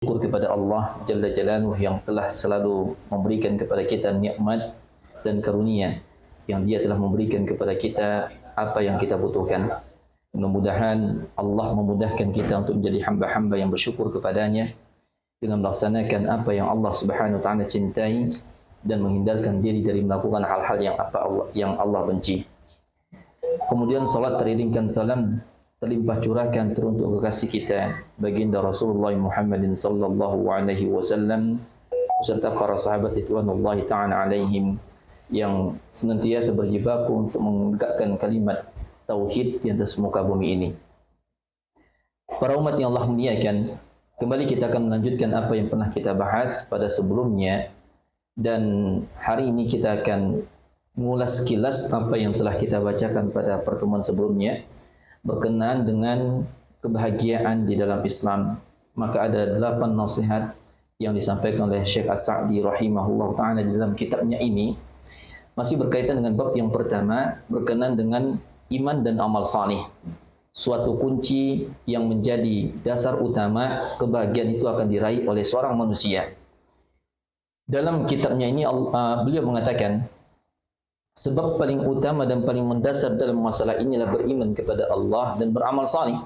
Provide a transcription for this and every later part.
Syukur kepada Allah Jalla Jalaluhu yang telah selalu memberikan kepada kita nikmat dan karunia, yang Dia telah memberikan kepada kita apa yang kita butuhkan. Mudah-mudahan Allah memudahkan kita untuk menjadi hamba-hamba yang bersyukur kepadanya dengan melaksanakan apa yang Allah Subhanahu wa taala cintai dan menghindarkan diri dari melakukan hal-hal yang Allah benci. Kemudian salat teriringkan salam terlimpah curahkan teruntuk kekasih kita baginda Rasulullah Muhammad sallallahu alaihi wasallam beserta para sahabat ridwanullahi ta'ala alaihim yang senantiasa berjibaku untuk menegakkan kalimat tauhid di atas muka bumi ini. Para umat yang Allah muliakan, kembali kita akan melanjutkan apa yang pernah kita bahas pada sebelumnya, dan hari ini kita akan mengulas sekilas apa yang telah kita bacakan pada pertemuan sebelumnya berkenaan dengan kebahagiaan di dalam Islam. Maka ada 8 nasihat yang disampaikan oleh Syekh As-Sa'di rahimahullah ta'ala di dalam kitabnya ini, masih berkaitan dengan bab yang pertama berkenaan dengan iman dan amal salih. Suatu kunci yang menjadi dasar utama kebahagiaan itu akan diraih oleh seorang manusia. Dalam kitabnya ini beliau mengatakan, sebab paling utama dan paling mendasar dalam masalah inilah beriman kepada Allah dan beramal salih.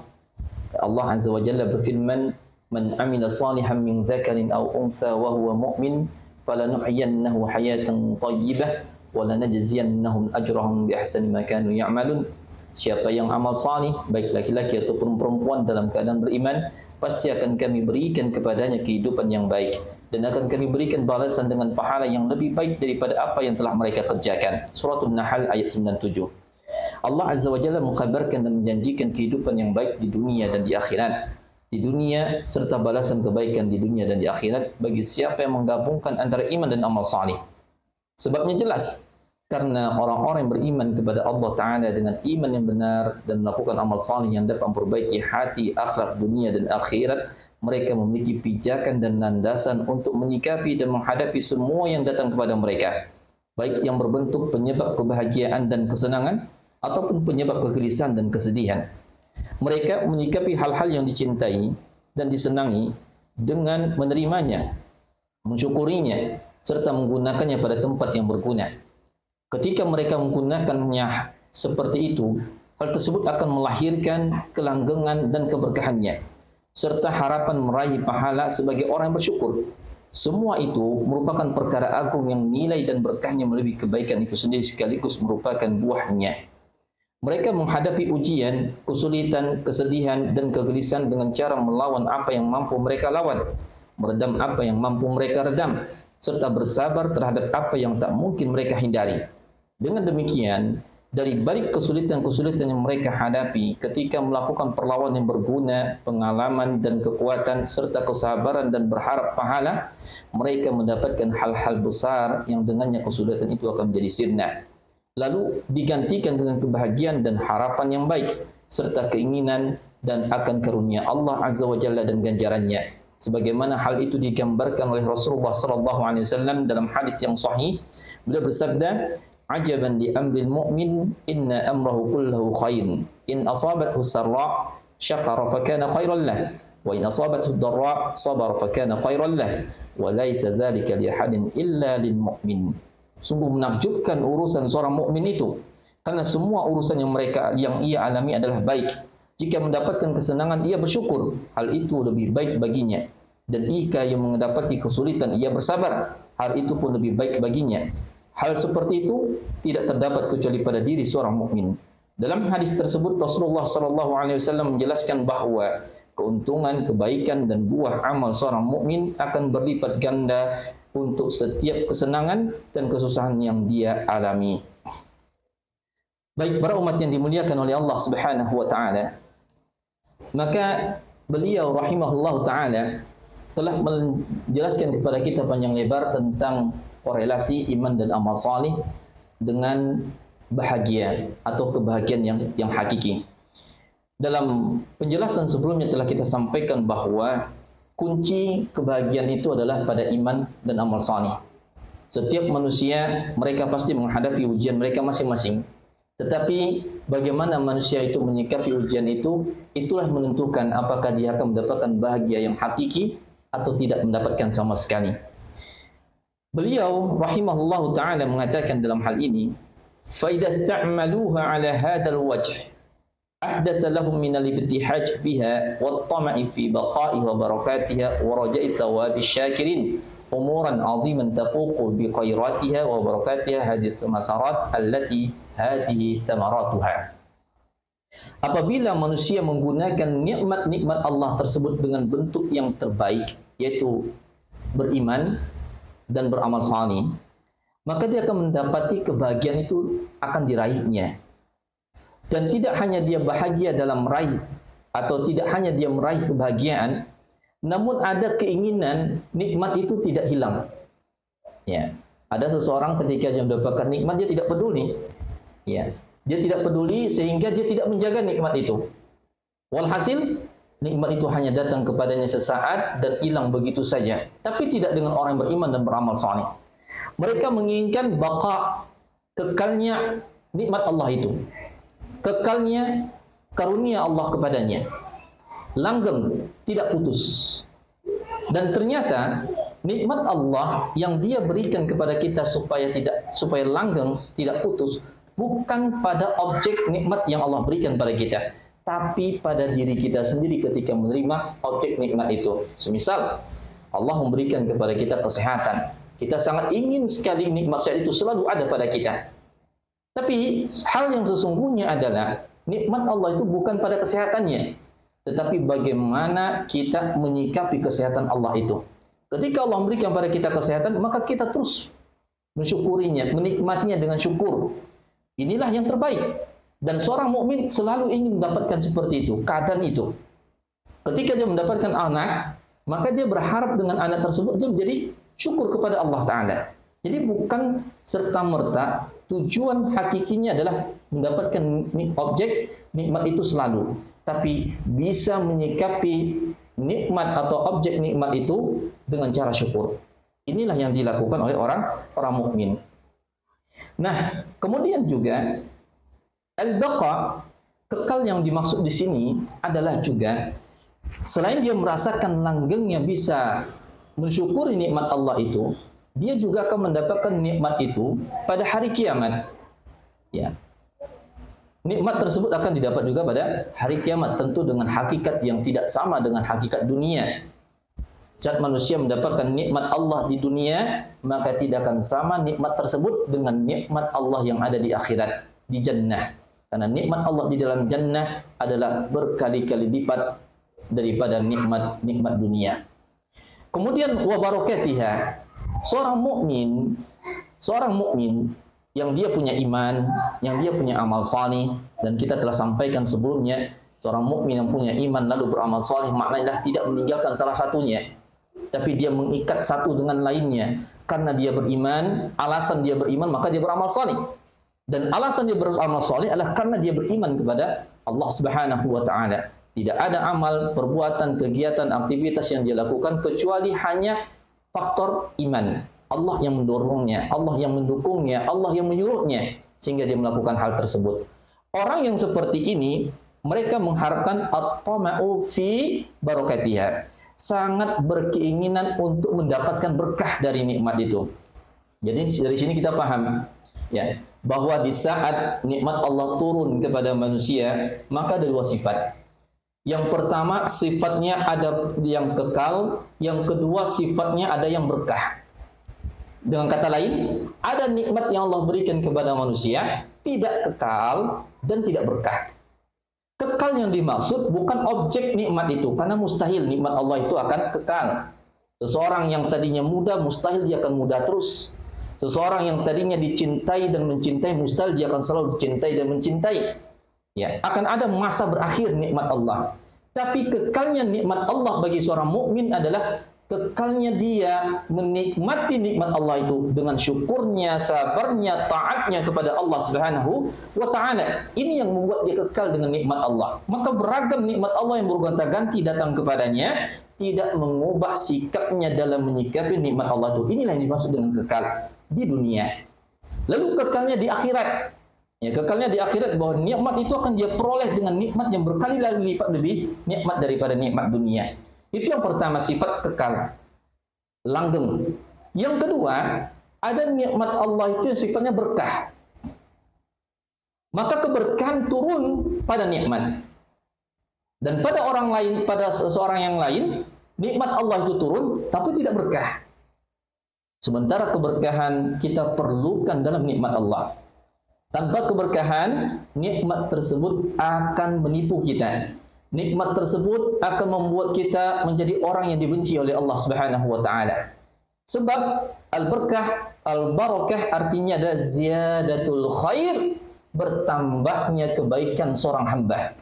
Allah Azza wa Jalla berfirman, "Man 'amila salihan min dzakarin aw untha wa huwa mu'min, falanuhyiyannahu hayatan thayyibah wa lanajziyannahum ajrahum bi ahsani ma kanu ya'malun." Siapa yang amal salih, baik laki-laki ataupun perempuan dalam keadaan beriman, pasti akan kami berikan kepadanya kehidupan yang baik, dan akan kami berikan balasan dengan pahala yang lebih baik daripada apa yang telah mereka kerjakan. Suratul Nahl ayat 97. Allah Azza wa Jalla mengkabarkan dan menjanjikan kehidupan yang baik di dunia dan di akhirat. Di dunia serta balasan kebaikan di dunia dan di akhirat bagi siapa yang menggabungkan antara iman dan amal salih. Sebabnya jelas, karena orang-orang yang beriman kepada Allah Ta'ala dengan iman yang benar dan melakukan amal salih yang dapat memperbaiki hati, akhlak dunia dan akhirat, mereka memiliki pijakan dan landasan untuk menyikapi dan menghadapi semua yang datang kepada mereka, baik yang berbentuk penyebab kebahagiaan dan kesenangan ataupun penyebab kegelisahan dan kesedihan. Mereka menyikapi hal-hal yang dicintai dan disenangi dengan menerimanya, mensyukurinya, serta menggunakannya pada tempat yang berguna. Ketika mereka menggunakannya seperti itu, hal tersebut akan melahirkan kelanggengan dan keberkahannya, serta harapan meraih pahala sebagai orang yang bersyukur. Semua itu merupakan perkara agung yang nilai dan berkahnya melebihi kebaikan itu sendiri sekaligus merupakan buahnya. Mereka menghadapi ujian, kesulitan, kesedihan, dan kegelisahan dengan cara melawan apa yang mampu mereka lawan, meredam apa yang mampu mereka redam, serta bersabar terhadap apa yang tak mungkin mereka hindari. Dengan demikian, dari balik kesulitan-kesulitan yang mereka hadapi ketika melakukan perlawanan yang berguna, pengalaman dan kekuatan, serta kesabaran dan berharap pahala, mereka mendapatkan hal-hal besar yang dengannya kesulitan itu akan menjadi sirna, lalu digantikan dengan kebahagiaan dan harapan yang baik, serta keinginan dan akan karunia Allah Azza wa Jalla dan ganjarannya. Sebagaimana hal itu digambarkan oleh Rasulullah sallallahu alaihi wasallam dalam hadis yang sahih. Beliau bersabda, "Ajaban li amril mu'min, inna amrahu kullahu khair. In asabathu sarra' syakara fakana khairan lah, wa in asabathu dharra' sabara fakana khairan lah, wa laisa dzalika li ahadin illa lil mu'min." Sungguh menakjubkan urusan seorang mukmin itu, karena semua urusan yang ia alami adalah baik. Jika mendapatkan kesenangan, ia bersyukur, hal itu lebih baik baginya. Dan jika ia mendapati kesulitan, ia bersabar, hal itu pun lebih baik baginya. Hal seperti itu tidak terdapat kecuali pada diri seorang mukmin. Dalam hadis tersebut Rasulullah sallallahu alaihi wasallam menjelaskan bahwa keuntungan, kebaikan dan buah amal seorang mukmin akan berlipat ganda untuk setiap kesenangan dan kesusahan yang dia alami. Baik para umat yang dimuliakan oleh Allah Subhanahu wa taala, maka beliau rahimahullah taala telah menjelaskan kepada kita panjang lebar tentang korelasi iman dan amal salih dengan bahagia atau kebahagiaan yang hakiki. Dalam penjelasan sebelumnya telah kita sampaikan bahwa kunci kebahagiaan itu adalah pada iman dan amal salih. Setiap manusia mereka pasti menghadapi ujian mereka masing-masing. Tetapi bagaimana manusia itu menyikapi ujian itu, itulah menentukan apakah dia akan mendapatkan bahagia yang hakiki atau tidak mendapatkan sama sekali. Beliau rahimahullahu taala mengatakan dalam hal ini, fa idza ista'maluha ala hadzal wajh ahdatsa lahum min al-ibtihaj biha wat tama'i fi baqa'i wa barakatiha wa raja'i thawabi syakirin umuran 'aziman tafuqu bi khairatiha wa barakatiha hadhihi samasarat allati hadhihi thamaratuha. Apabila manusia menggunakan nikmat-nikmat Allah tersebut dengan bentuk yang terbaik, yaitu beriman dan beramal saleh, maka dia akan mendapati kebahagiaan itu akan diraihnya. Dan tidak hanya dia bahagia dalam meraih, atau tidak hanya dia meraih kebahagiaan, namun ada keinginan nikmat itu tidak hilang. Ya, ada seseorang ketika dia mendapatkan nikmat dia tidak peduli. Ya, dia tidak peduli sehingga dia tidak menjaga nikmat itu. Walhasil nikmat itu hanya datang kepadanya sesaat dan hilang begitu saja. Tapi tidak dengan orang yang beriman dan beramal saleh. Mereka menginginkan baqa, kekalnya nikmat Allah itu, kekalnya karunia Allah kepadanya, langgeng, tidak putus. Dan ternyata nikmat Allah yang dia berikan kepada kita supaya langgeng, tidak putus, bukan pada objek nikmat yang Allah berikan pada kita, tapi pada diri kita sendiri ketika menerima objek nikmat itu. Semisal Allah memberikan kepada kita kesehatan, kita sangat ingin sekali nikmat sehat itu selalu ada pada kita. Tapi hal yang sesungguhnya adalah nikmat Allah itu bukan pada kesehatannya, tetapi bagaimana kita menyikapi kesehatan Allah itu. Ketika Allah memberikan pada kita kesehatan, maka kita terus mensyukurinya, menikmatinya dengan syukur. Inilah yang terbaik. Dan seorang mukmin selalu ingin mendapatkan seperti itu, keadaan itu. Ketika dia mendapatkan anak, maka dia berharap dengan anak tersebut dia menjadi syukur kepada Allah Ta'ala. Jadi bukan serta-merta tujuan hakikinya adalah mendapatkan objek nikmat itu selalu, tapi bisa menyikapi nikmat atau objek nikmat itu dengan cara syukur. Inilah yang dilakukan oleh orang mukmin. Nah, kemudian juga al-baqa, kekal yang dimaksud di sini adalah juga selain dia merasakan langgengnya bisa mensyukuri nikmat Allah itu, dia juga akan mendapatkan nikmat itu pada hari kiamat. Ya. Nikmat tersebut akan didapat juga pada hari kiamat, tentu dengan hakikat yang tidak sama dengan hakikat dunia. Saat manusia mendapatkan nikmat Allah di dunia, maka tidak akan sama nikmat tersebut dengan nikmat Allah yang ada di akhirat, di jannah. Karena nikmat Allah di dalam jannah adalah berkali-kali lipat daripada nikmat dunia. Kemudian wa barakatiha, seorang mukmin yang dia punya iman, yang dia punya amal saleh, dan kita telah sampaikan sebelumnya, seorang mukmin yang punya iman lalu beramal saleh maknanya tidak meninggalkan salah satunya, tapi dia mengikat satu dengan lainnya. Karena dia beriman, alasan dia beriman maka dia beramal saleh. Dan alasan dia beramal saleh adalah karena dia beriman kepada Allah Subhanahu wa taala. Tidak ada amal, perbuatan, kegiatan, aktivitas yang dia lakukan kecuali hanya faktor iman. Allah yang mendorongnya, Allah yang mendukungnya, Allah yang menyuruhnya sehingga dia melakukan hal tersebut. Orang yang seperti ini mereka mengharapkan at-tama'u fi barakatiha, sangat berkeinginan untuk mendapatkan berkah dari nikmat itu. Jadi dari sini kita paham ya, bahwa di saat nikmat Allah turun kepada manusia, maka ada dua sifat. Yang pertama, sifatnya ada yang kekal, yang kedua sifatnya ada yang berkah. Dengan kata lain, ada nikmat yang Allah berikan kepada manusia tidak kekal dan tidak berkah. Kekal yang dimaksud bukan objek nikmat itu, karena mustahil nikmat Allah itu akan kekal. Seseorang yang tadinya muda, mustahil dia akan muda terus. Seseorang yang tadinya dicintai dan mencintai, mustahil dia akan selalu dicintai dan mencintai. Ya, akan ada masa berakhir nikmat Allah. Tapi kekalnya nikmat Allah bagi seorang mukmin adalah kekalnya dia menikmati nikmat Allah itu dengan syukurnya, sabarnya, taatnya kepada Allah Subhanahu wa taala. Ini yang membuat dia kekal dengan nikmat Allah. Maka beragam nikmat Allah yang bergonta-ganti datang kepadanya tidak mengubah sikapnya dalam menyikapi nikmat Allah itu. Inilah yang dimaksud dengan kekal di dunia. Lalu kekalnya di akhirat. Ya, kekalnya di akhirat bahwa nikmat itu akan dia peroleh dengan nikmat yang berkali-kali lipat lebih nikmat daripada nikmat dunia. Itu yang pertama, sifat kekal, langgeng. Yang kedua, ada nikmat Allah itu yang sifatnya berkah. Maka keberkahan turun pada nikmat. Dan pada orang lain, pada seseorang yang lain, nikmat Allah itu turun, tapi tidak berkah. Sementara keberkahan kita perlukan dalam nikmat Allah. Tanpa keberkahan, nikmat tersebut akan menipu kita. Nikmat tersebut akan membuat kita menjadi orang yang dibenci oleh Allah Subhanahu wa taala. Sebab al-barakah artinya adalah ziyadatul khair, bertambahnya kebaikan seorang hamba.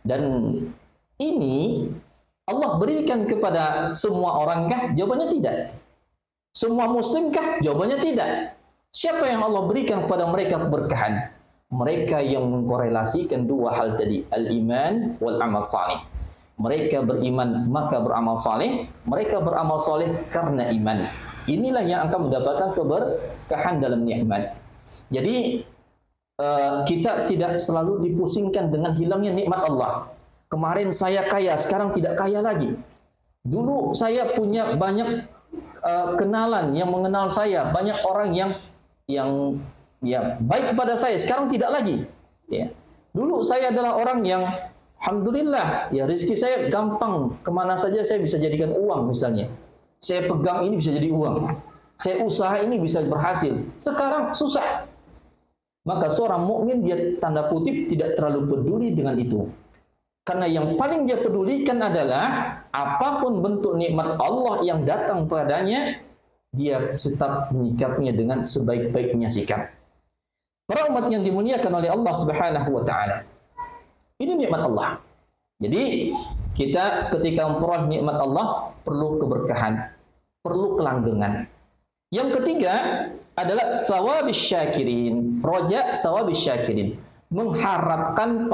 Dan ini Allah berikan kepada semua orangkah? Jawabannya tidak. Semua muslimkah? Jawabannya tidak. Siapa yang Allah berikan kepada mereka keberkahan? Mereka yang mengkorelasikan dua hal tadi, al-iman wal amal salih. Mereka beriman maka beramal saleh, mereka beramal saleh karena iman. Inilah yang akan mendapatkan keberkahan dalam nikmat. Jadi kita tidak selalu dipusingkan dengan hilangnya nikmat Allah. Kemarin saya kaya, sekarang tidak kaya lagi. Dulu saya punya banyak kenalan yang mengenal saya, banyak orang yang baik kepada saya, sekarang tidak lagi. Ya. Dulu saya adalah orang yang alhamdulillah, ya rezeki saya gampang, kemana saja saya bisa jadikan uang misalnya. Saya pegang ini bisa jadi uang. Saya usaha ini bisa berhasil. Sekarang susah. Maka seorang mukmin dia tanda kutip tidak terlalu peduli dengan itu. Karena yang paling dia pedulikan adalah apapun bentuk nikmat Allah yang datang padanya, dia tetap menyikapinya dengan sebaik-baiknya sikap. Para umat yang dimuliakan oleh Allah Subhanahu wa taala. Ini nikmat Allah. Jadi kita ketika memperoleh nikmat Allah perlu keberkahan, perlu kelanggengan. Yang ketiga adalah sawabis syakirin, roja sawabis syakirin, mengharapkan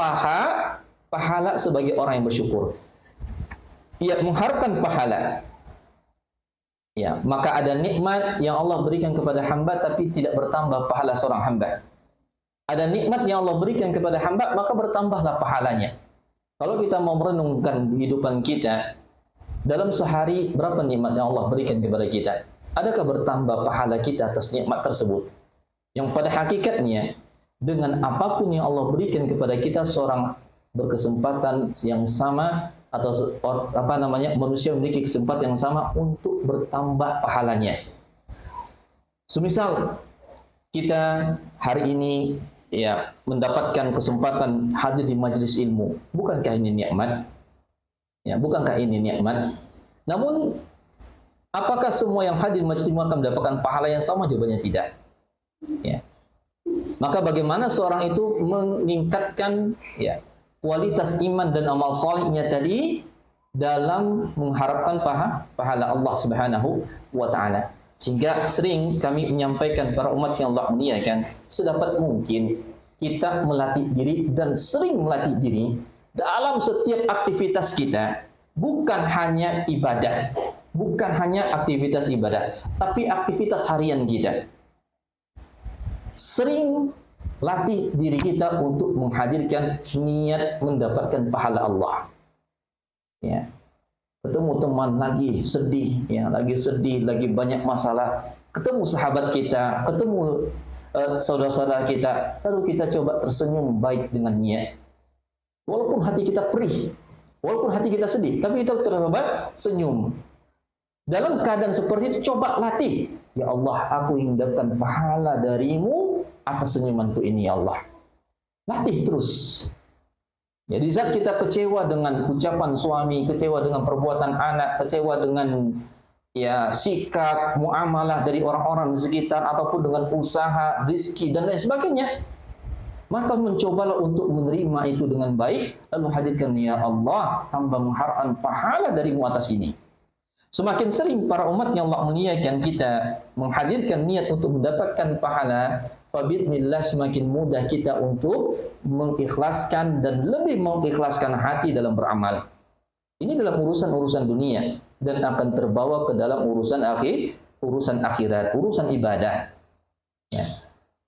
pahala sebagai orang yang bersyukur. Ya, mengharapkan pahala. Ya, maka ada nikmat yang Allah berikan kepada hamba tapi tidak bertambah pahala seorang hamba. Ada nikmat yang Allah berikan kepada hamba maka bertambahlah pahalanya. Kalau kita mau merenungkan kehidupan kita, dalam sehari berapa nikmat yang Allah berikan kepada kita? Adakah bertambah pahala kita atas nikmat tersebut? Yang pada hakikatnya, dengan apapun yang Allah berikan kepada kita, seorang berkesempatan yang sama atau manusia memiliki kesempatan yang sama untuk bertambah pahalanya. Semisal kita hari ini ya mendapatkan kesempatan hadir di majelis ilmu, bukankah ini nikmat? Ya, bukankah ini nikmat? Namun apakah semua yang hadir majelis ilmu akan mendapatkan pahala yang sama? Jawabannya tidak. Ya. Maka bagaimana seorang itu meningkatkan ya kualitas iman dan amal salihnya tadi dalam mengharapkan pahala Allah Subhanahu wa taala. Sehingga sering kami menyampaikan para umat yang Allah muliakan, sedapat mungkin kita melatih diri dan sering melatih diri dalam setiap aktivitas kita, bukan hanya ibadah, bukan hanya aktivitas ibadah, tapi aktivitas harian kita. Sering latih diri kita untuk menghadirkan niat mendapatkan pahala Allah. Ya. Ketemu teman lagi sedih, ya, lagi banyak masalah. Ketemu sahabat kita, ketemu saudara-saudara kita, lalu kita coba tersenyum baik dengan niat. Walaupun hati kita perih, walaupun hati kita sedih, tapi kita coba senyum. Dalam keadaan seperti itu coba latih. Ya Allah, aku ingin mendapatkan pahala darimu atas senyumanku ini ya Allah. Latih terus. Jadi saat kita kecewa dengan ucapan suami, kecewa dengan perbuatan anak, kecewa dengan ya sikap, muamalah dari orang-orang di sekitar ataupun dengan usaha, rezeki dan lain sebagainya, maka mencobalah untuk menerima itu dengan baik, lalu hadirkan ya Allah, hamba mengharapkan pahala darimu atas ini. Semakin sering para umat yang Allah muliakan kita menghadirkan niat untuk mendapatkan pahala, fabidnillah semakin mudah kita untuk mengikhlaskan dan lebih mengikhlaskan hati dalam beramal. Ini dalam urusan-urusan dunia dan akan terbawa ke dalam urusan akhirat, urusan ibadah. Ya.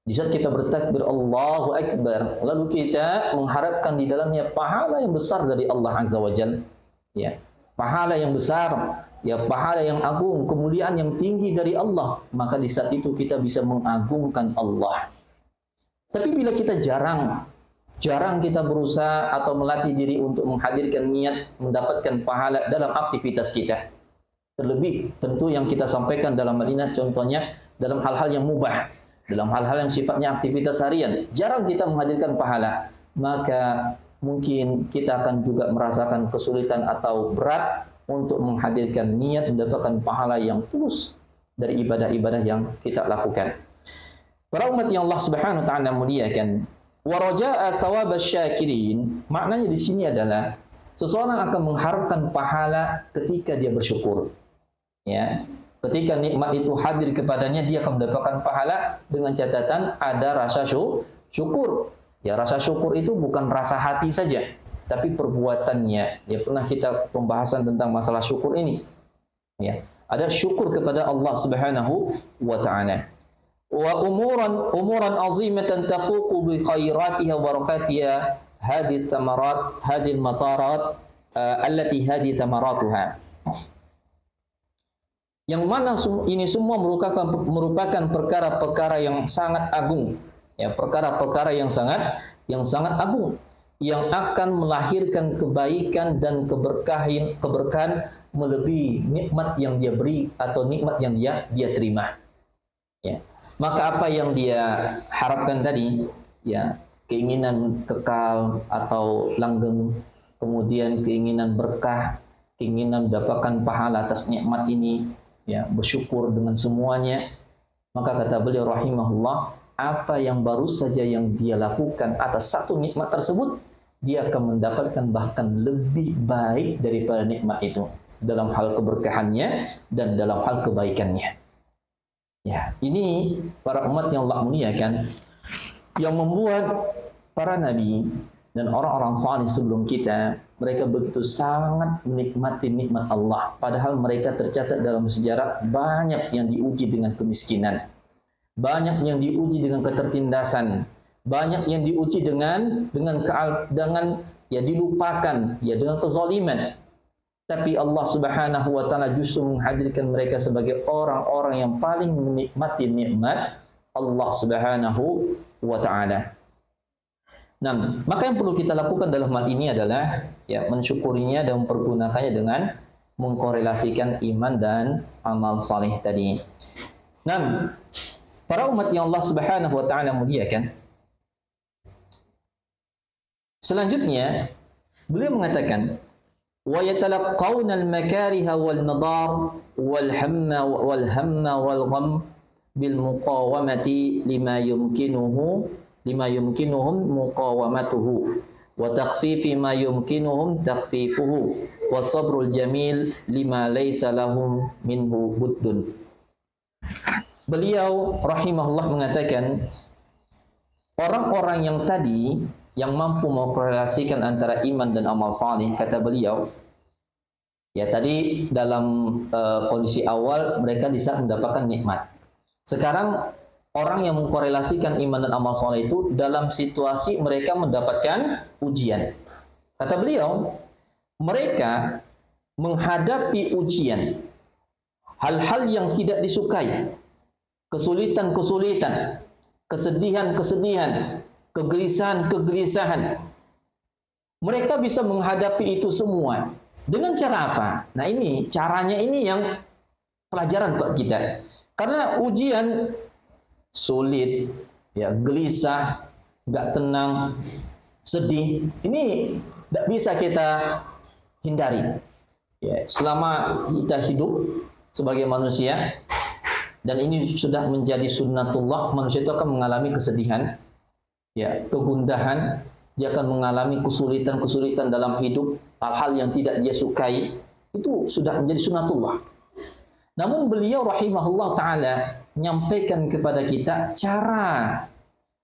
Di saat kita bertakbir Allahu Akbar, lalu kita mengharapkan di dalamnya pahala yang besar dari Allah Azza wa Jalla. Ya. pahala yang besar, ya pahala yang agung, kemuliaan yang tinggi dari Allah, maka di saat itu kita bisa mengagungkan Allah. Tapi bila kita jarang kita berusaha atau melatih diri untuk menghadirkan niat mendapatkan pahala dalam aktivitas kita. Terlebih tentu yang kita sampaikan dalam hal ini contohnya dalam hal-hal yang mubah, dalam hal-hal yang sifatnya aktivitas harian, jarang kita menghadirkan pahala, maka mungkin kita akan juga merasakan kesulitan atau berat untuk menghadirkan niat mendapatkan pahala yang tulus dari ibadah-ibadah yang kita lakukan. Para umat yang Allah Subhanahu wa taala muliakan, wa rajaa thawab asy-syakirin, maknanya di sini adalah seseorang akan mengharapkan pahala ketika dia bersyukur. Ya, ketika nikmat itu hadir kepadanya, dia akan mendapatkan pahala dengan catatan ada rasa syukur. Ya, rasa syukur itu bukan rasa hati saja, tapi perbuatannya. Ya, pernah kita pembahasan tentang masalah syukur ini. Ya, ada syukur kepada Allah Subhanahu wa taala. Wa umuran azimatan tafuqu bi khairatiha wa barakatiha hadhihi samarat, hadhihi masarat allati hadhihi thamaratuha. Yang mana ini semua merupakan perkara-perkara yang sangat agung, ya, perkara-perkara yang sangat agung yang akan melahirkan kebaikan dan keberkahan melebihi nikmat yang dia beri atau nikmat yang dia terima. Ya. Maka apa yang dia harapkan tadi, ya, keinginan kekal atau langgeng, kemudian keinginan berkah, keinginan mendapatkan pahala atas nikmat ini, ya, bersyukur dengan semuanya, maka kata beliau rahimahullah, apa yang baru saja yang dia lakukan atas satu nikmat tersebut, dia akan mendapatkan bahkan lebih baik daripada nikmat itu dalam hal keberkahannya dan dalam hal kebaikannya. Ya, ini para umat yang Allah muliakan, yang membuat para nabi dan orang-orang saleh sebelum kita, mereka begitu sangat menikmati nikmat Allah. Padahal mereka tercatat dalam sejarah banyak yang diuji dengan kemiskinan, banyak yang diuji dengan ketertindasan, banyak yang diuji dengan ya dilupakan, ya dengan kezaliman. Tapi Allah Subhanahu wa taala justru menghadirkan mereka sebagai orang-orang yang paling menikmati nikmat Allah Subhanahu wa taala. Nah, maka yang perlu kita lakukan dalam hal ini adalah ya mensyukurinya dan mempergunakannya dengan mengkorelasikan iman dan amal saleh tadi. Nah, para umat yang Allah Subhanahu wa taala muliakan, selanjutnya beliau mengatakan wa yatalaqqawna al-makariha wal nadar wal hamma wal gham bil muqawamati lima yumkinuhum muqawamatuhu wa takhfifi ma yumkinuhum takhfifuhu wa sabrul jamil lima laysa lahum minhu buddun. Beliau rahimahullah mengatakan, orang-orang yang tadi yang mampu mengkorelasikan antara iman dan amal saleh, kata beliau, ya tadi dalam kondisi awal mereka bisa mendapatkan nikmat. Sekarang orang yang mengkorelasikan iman dan amal saleh itu dalam situasi mereka mendapatkan ujian. Kata beliau, mereka menghadapi ujian, hal-hal yang tidak disukai, kesulitan-kesulitan, kesedihan-kesedihan, kegelisahan-kegelisahan. Mereka bisa menghadapi itu semua. Dengan cara apa? Nah, ini caranya ini yang pelajaran buat kita. Karena ujian sulit, ya, gelisah, nggak tenang, sedih, ini tidak bisa kita hindari. Ya, selama kita hidup sebagai manusia, dan ini sudah menjadi sunnatullah, manusia itu akan mengalami kesedihan, ya, kegundahan, dia akan mengalami kesulitan-kesulitan dalam hidup, hal-hal yang tidak dia sukai, itu sudah menjadi sunnatullah. Namun beliau rahimahullah ta'ala menyampaikan kepada kita cara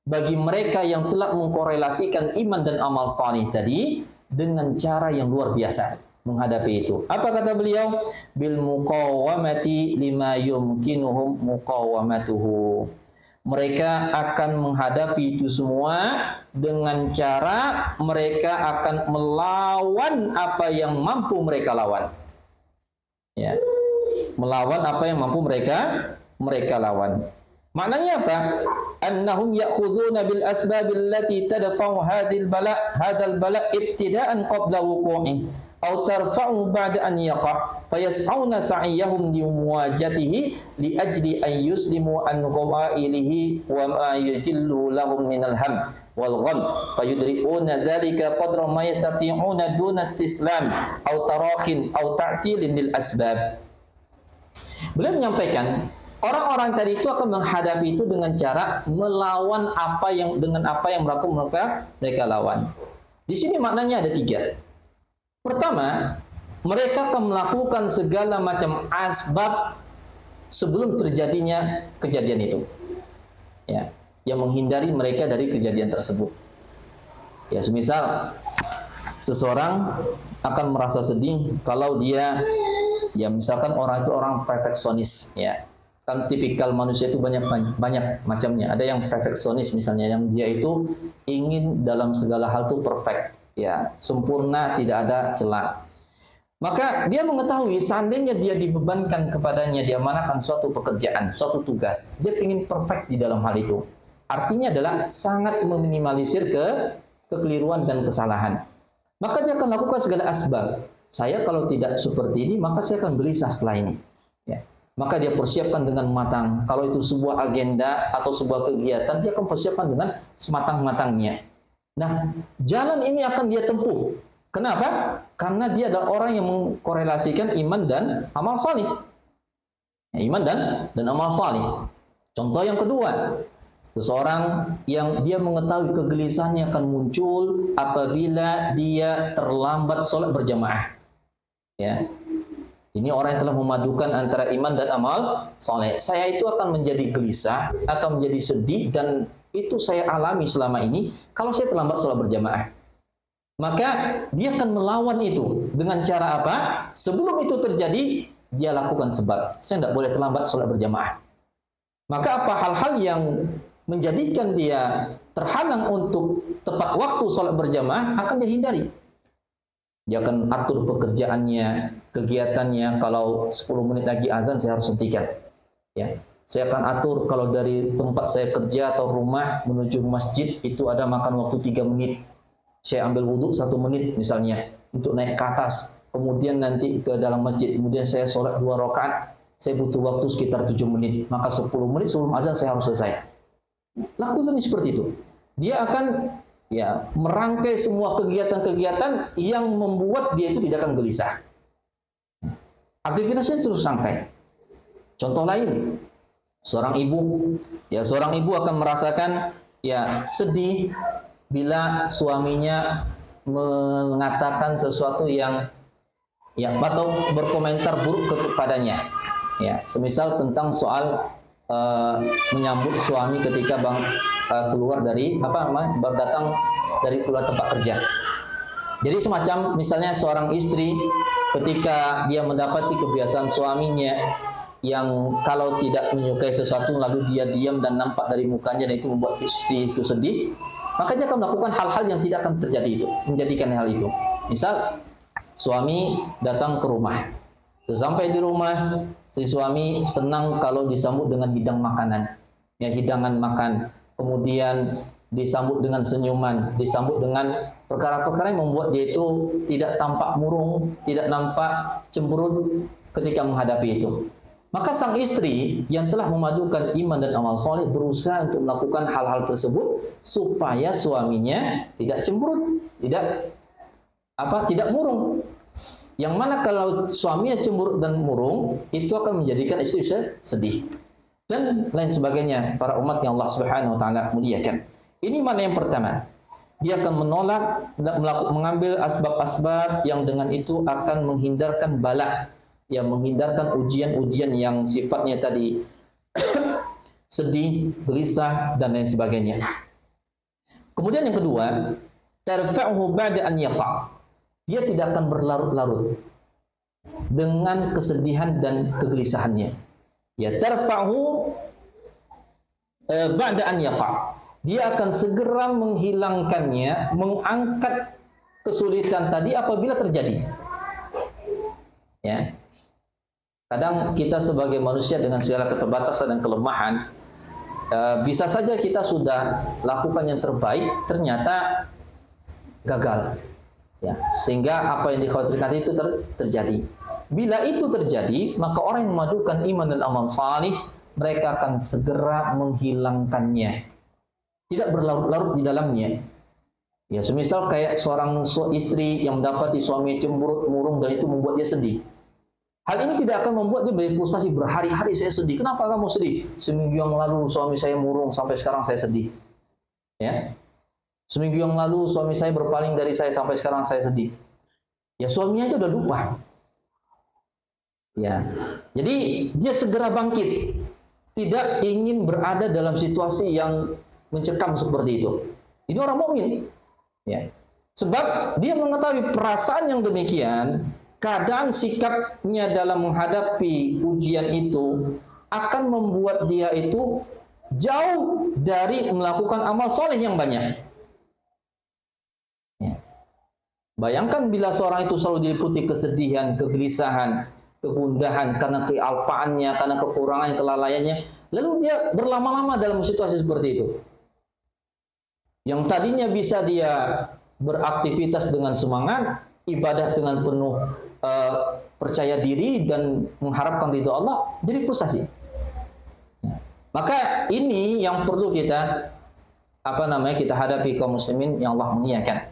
bagi mereka yang telah mengkorelasikan iman dan amal salih tadi dengan cara yang luar biasa menghadapi itu. Apa kata beliau? Bil muqawamati lima yumkinuhum muqawamatuhu. Mereka akan menghadapi itu semua dengan cara mereka akan melawan apa yang mampu mereka lawan. Ya. Melawan apa yang mampu mereka lawan. Maknanya apa? Annahum ya'khuduna bil asbabil lati tadfa'u hadzal bala ibtida'an qabla wuqu'i aw tarfa'u ba'da an yaqa' fayas'auna sa'yahum li muwajatihi li ajli an yuslimu an qawailihi wa ma yajillu lahum minal ham wal gham fayudri'una dzalika qadra ma yastati'una duna istislam aw tarakhin aw ta'tilin lil asbab. Beliau menyampaikan orang-orang tadi itu akan menghadapi itu dengan cara melawan apa yang mereka lawan. Di sini maknanya ada 3. Pertama, mereka akan melakukan segala macam asbab sebelum terjadinya kejadian itu. Ya, yang menghindari mereka dari kejadian tersebut. Ya, semisal seseorang akan merasa sedih kalau dia, ya misalkan orang itu orang perfeksionis, ya. Kan tipikal manusia itu banyak macamnya. Ada yang perfeksionis misalnya, yang dia itu ingin dalam segala hal itu perfect, ya, sempurna, tidak ada celah. Maka dia mengetahui seandainya dia dibebankan kepadanya, dia manakan suatu pekerjaan, suatu tugas, dia ingin perfect di dalam hal itu. Artinya adalah sangat meminimalisir kekeliruan dan kesalahan. Maka dia akan lakukan segala asbab. Saya kalau tidak seperti ini, maka saya akan gelisah setelah ini. Ya. Maka dia persiapkan dengan matang. Kalau itu sebuah agenda atau sebuah kegiatan, dia akan persiapkan dengan sematang-matangnya. Nah, jalan ini akan dia tempuh. Kenapa? Karena dia adalah orang yang mengkorelasikan iman dan amal salih. Ya, iman dan amal salih. Contoh yang kedua, seseorang yang dia mengetahui kegelisahannya akan muncul apabila dia terlambat sholat berjamaah. Ya. Ini orang yang telah memadukan antara iman dan amal saleh. Saya itu akan menjadi gelisah, akan menjadi sedih, dan itu saya alami selama ini kalau saya terlambat sholat berjamaah. Maka dia akan melawan itu dengan cara apa? Sebelum itu terjadi, dia lakukan sebab. Saya tidak boleh terlambat sholat berjamaah. Maka apa hal-hal yang menjadikan dia terhalang untuk tepat waktu sholat berjamaah akan dia hindari. Dia akan atur pekerjaannya, kegiatannya. Kalau 10 menit lagi azan, saya harus hentikan. Ya, saya akan atur kalau dari tempat saya kerja atau rumah menuju masjid itu ada makan waktu 3 menit. Saya ambil wudhu 1 menit misalnya untuk naik ke atas. Kemudian nanti ke dalam masjid. Kemudian saya sholat 2 rakaat. Saya butuh waktu sekitar 7 menit. Maka 10 menit sebelum azan saya harus selesai. Lakukan seperti itu. Dia akan merangkai semua kegiatan-kegiatan yang membuat dia itu tidak akan gelisah. Aktivitasnya terus rangkai. Contoh lain, seorang ibu akan merasakan sedih bila suaminya mengatakan sesuatu yang atau berkomentar buruk kepadanya. Ya, semisal tentang soal menyambut suami ketika keluar dari datang dari keluar tempat kerja. Jadi semacam misalnya seorang istri ketika dia mendapati kebiasaan suaminya yang kalau tidak menyukai sesuatu lalu dia diam dan nampak dari mukanya dan itu membuat istri itu sedih, maka dia akan melakukan hal-hal yang tidak akan terjadi itu, menjadikan hal itu. Misal suami datang ke rumah. Sesampai di rumah, si suami senang kalau disambut dengan hidang makanan, hidangan makan. Kemudian disambut dengan senyuman, disambut dengan perkara-perkara yang membuat dia itu tidak tampak murung, tidak nampak cemberut ketika menghadapi itu. Maka sang istri yang telah memadukan iman dan amal soleh berusaha untuk melakukan hal-hal tersebut supaya suaminya tidak cemberut, tidak murung. Yang mana kalau suaminya cemberut dan murung, itu akan menjadikan istri sedih. Dan lain sebagainya, para umat yang Allah Subhanahu wa taala muliakan. Ini mana yang pertama. Dia akan menolak dan mengambil asbab-asbab yang dengan itu akan menghindarkan bala, yang menghindarkan ujian-ujian yang sifatnya tadi sedih, gelisah dan lain sebagainya. Kemudian yang kedua, tarfa'uhu ba'da an yaqa'. Dia tidak akan berlarut-larut dengan kesedihan dan kegelisahannya. Ya, tarfa'uhu ba'da an yaqa'. Dia akan segera menghilangkannya, mengangkat kesulitan tadi apabila terjadi. Ya. Kadang kita sebagai manusia dengan segala keterbatasan dan kelemahan, bisa saja kita sudah lakukan yang terbaik, ternyata gagal. Ya, sehingga apa yang dikhawatirkan itu terjadi. Bila itu terjadi, maka orang yang memadukan iman dan amal salih, mereka akan segera menghilangkannya. Tidak berlarut-larut di dalamnya. Ya, semisal kayak seorang istri yang mendapati suami cemberut, murung, dan itu membuat dia sedih. Hal ini tidak akan membuat dia berfrustasi berhari-hari saya sedih. Kenapa kamu sedih? Seminggu yang lalu suami saya murung, sampai sekarang saya sedih. Ya. Seminggu yang lalu suami saya berpaling dari saya, sampai sekarang saya sedih. Ya, suaminya aja udah lupa. Ya. Jadi dia segera bangkit. Tidak ingin berada dalam situasi yang mencekam seperti itu. Ini orang mukmin. Ya. Sebab dia mengetahui perasaan yang demikian, keadaan sikapnya dalam menghadapi ujian itu akan membuat dia itu jauh dari melakukan amal soleh yang banyak. Ya. Bayangkan bila seorang itu selalu diliputi kesedihan, kegelisahan, kegundahan karena kealpaannya, karena kekurangan, kelalaiannya, lalu dia berlama-lama dalam situasi seperti itu. Yang tadinya bisa dia beraktivitas dengan semangat, ibadah dengan penuh percaya diri dan mengharapkan ridho Allah, jadi frustasi. Maka ini yang perlu kita kita hadapi kaum muslimin yang Allah muliakan.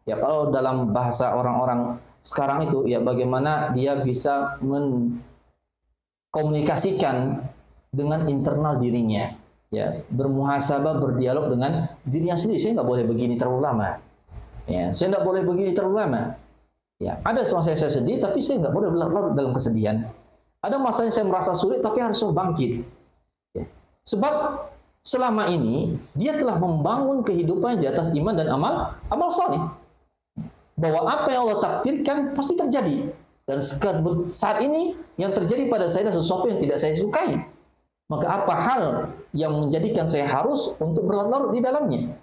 Ya, kalau dalam bahasa orang-orang sekarang itu, ya bagaimana dia bisa mengkomunikasikan dengan internal dirinya, ya bermuhasabah, berdialog dengan dirinya sendiri. Saya nggak boleh begini terlalu lama. Ya, saya nggak boleh begini terlalu lama. Ya, ada masa saya sedih, tapi saya nggak boleh berlarut dalam kesedihan. Ada masanya saya merasa sulit, tapi harus bangkit. Ya. Sebab selama ini dia telah membangun kehidupan di atas iman dan amal saleh. Bahwa apa yang Allah takdirkan pasti terjadi. Dan saat ini yang terjadi pada saya adalah sesuatu yang tidak saya sukai. Maka apa hal yang menjadikan saya harus untuk berlarut-larut di dalamnya?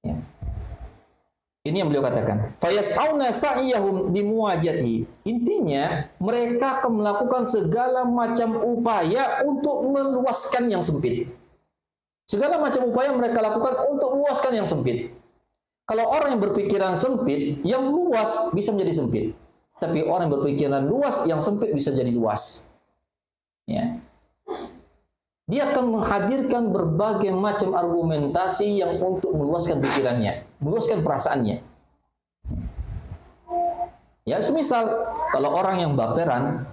Ya. Ini yang beliau katakan. Fayas'auna sa'iyahum limuwajati. Intinya, mereka akan melakukan segala macam upaya untuk meluaskan yang sempit. Segala macam upaya mereka lakukan untuk meluaskan yang sempit. Kalau orang yang berpikiran sempit, yang luas bisa menjadi sempit. Tapi orang yang berpikiran luas, yang sempit bisa jadi luas. Ya. Dia akan menghadirkan berbagai macam argumentasi yang untuk meluaskan pikirannya, meluaskan perasaannya. Ya, semisal kalau orang yang baperan,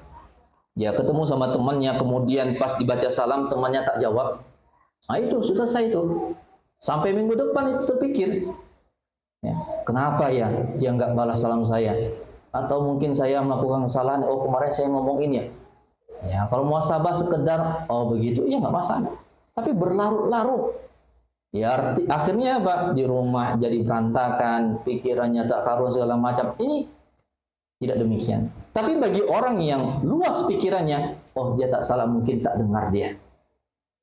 ya ketemu sama temannya, kemudian pas dibaca salam temannya tak jawab, nah itu selesai itu. Sampai minggu depan itu terpikir, ya, kenapa ya dia nggak balas salam saya? Atau mungkin saya melakukan kesalahan, oh kemarin saya ngomong ini ya. Ya, kalau muhasabah sekedar begitu, ya nggak masalah. Tapi berlarut-larut, ya akhirnya apa? Di rumah jadi berantakan, pikirannya tak karuan segala macam. Ini tidak demikian. Tapi bagi orang yang luas pikirannya, dia tak salah, mungkin tak dengar dia.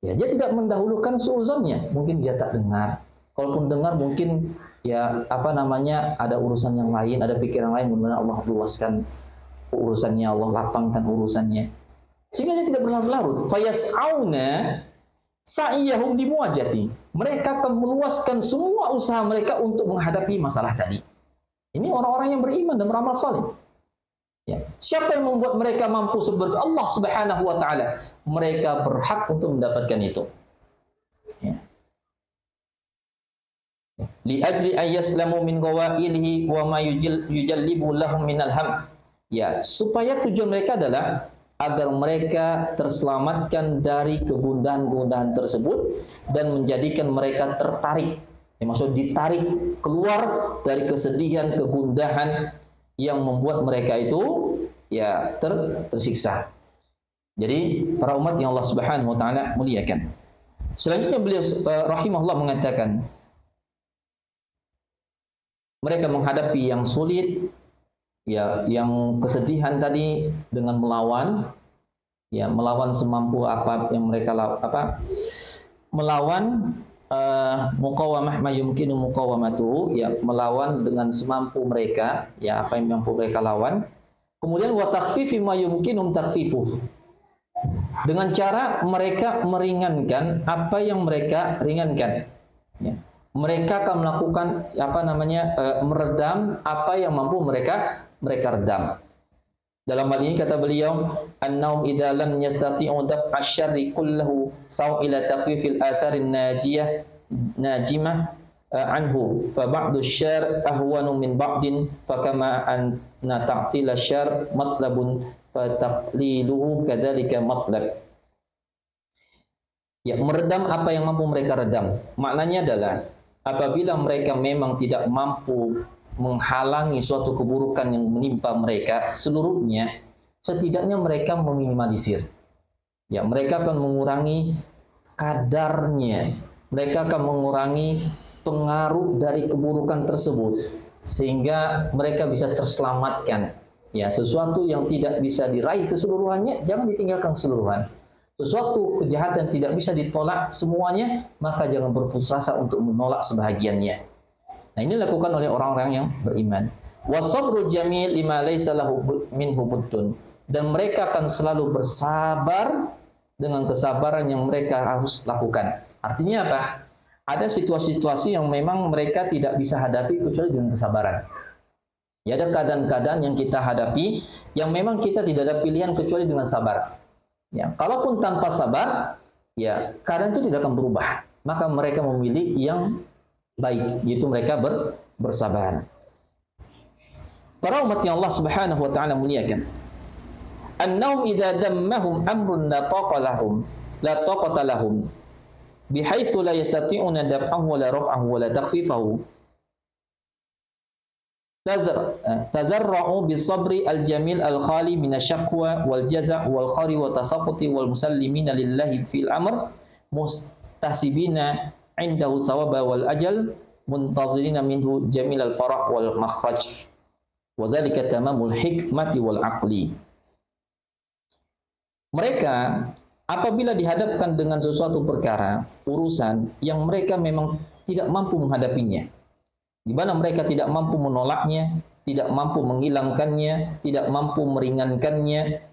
Ya, dia tidak mendahulukan suuzonnya, mungkin dia tak dengar. Kalaupun dengar, mungkin ya ada urusan yang lain, ada pikiran lain, benar Allah luaskan urusannya, Allah lapangkan urusannya. Sehingga dia tidak berlarut-larut. Fayas'auna sa'iyahum limuwajati. Mereka akan meluaskan semua usaha mereka untuk menghadapi masalah tadi. Ini orang-orang yang beriman dan beramal saleh. Ya. Siapa yang membuat mereka mampu seperti Allah Subhanahu wa taala? Mereka berhak untuk mendapatkan itu. Ya. Li ajli ayyaslamu min ghawailihi wa ma yujallibu lahum minal ham. Ya, supaya tujuan mereka adalah agar mereka terselamatkan dari kegundahan-kegundahan tersebut dan menjadikan mereka tertarik, maksud ditarik keluar dari kesedihan, kegundahan yang membuat mereka itu ya tersiksa. Jadi para umat yang Allah Subhanahu wa taala muliakan. Selanjutnya beliau rahimahullah mengatakan, mereka menghadapi yang sulit, ya, yang kesedihan tadi dengan melawan semampu apa yang mereka melawan muqawamah ma yumkinu muqawamatu, ya melawan dengan semampu mereka, ya apa yang mampu mereka lawan, Kemudian wa takhfifi ma yumkinum takhfifuh. Dengan cara mereka meringankan apa yang mereka ringankan. Ya. Mereka akan melakukan meredam apa yang mampu mereka redam. Dalam hal ini kata beliau, an-naum idza lam yastati'u daf'a asy-syarri kullahu saw ila takhfifil atharin najimah anhu fa ba'du asy-syarr ahwanu min ba'din fa kama anna ta'tila asy-syarr matlabun fa taqliluhu kadzalika matlab. Ya, meredam apa yang mampu mereka redam. Maknanya adalah apabila mereka memang tidak mampu menghalangi suatu keburukan yang menimpa mereka seluruhnya, setidaknya mereka meminimalisir. Ya, mereka akan mengurangi kadarnya. Mereka akan mengurangi pengaruh dari keburukan tersebut sehingga mereka bisa terselamatkan. Ya, sesuatu yang tidak bisa diraih keseluruhannya jangan ditinggalkan keseluruhan. Sesuatu kejahatan tidak bisa ditolak semuanya, maka jangan berputus asa untuk menolak sebahagiannya. Nah, ini dilakukan oleh orang-orang yang beriman. Wasabru jamil lima laysa lahu minhu buddun. Dan mereka akan selalu bersabar dengan kesabaran yang mereka harus lakukan. Artinya apa? Ada situasi-situasi yang memang mereka tidak bisa hadapi kecuali dengan kesabaran. Ya, ada keadaan-keadaan yang kita hadapi yang memang kita tidak ada pilihan kecuali dengan sabar. Ya, kalaupun tanpa sabar, ya keadaan itu tidak akan berubah. Maka mereka memilih yang baik, yaitu mereka bersabar. Para umat yang Allah Subhanahu wa taala muliakan. An-naum idza dammahum amrun la taqata lahum bihaitsu la yastati'una daf'ahu wa la raf'ahu wa la takhfifahu. Tazarra'u bisabri al-jamil al-khali minasyaqwa wal jaza' wal khari wa tasaquti wal musallimina lillahi fil amr mustasibina indahu thawaba wal ajal muntazirina minhu jamil al-farah wal makhraj wa dzalika tamamul hikmati wal aqli. Mereka apabila dihadapkan dengan sesuatu perkara, urusan yang mereka memang tidak mampu menghadapinya, di mana mereka tidak mampu menolaknya, tidak mampu menghilangkannya, tidak mampu meringankannya,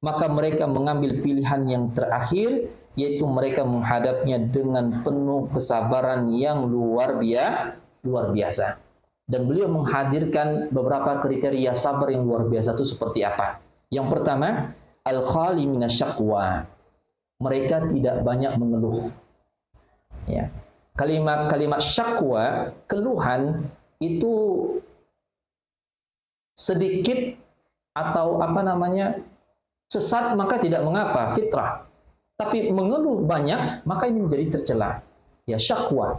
maka mereka mengambil pilihan yang terakhir, yaitu mereka menghadapnya dengan penuh kesabaran yang luar biasa. Dan beliau menghadirkan beberapa kriteria sabar yang luar biasa itu seperti apa. Yang pertama, al-khali minasyaqwa. Mereka tidak banyak mengeluh. Ya. Kalimat syakwa, keluhan itu sedikit atau sesat maka tidak mengapa, fitrah. Tapi mengeluh banyak maka ini menjadi tercela. Ya, syakwa,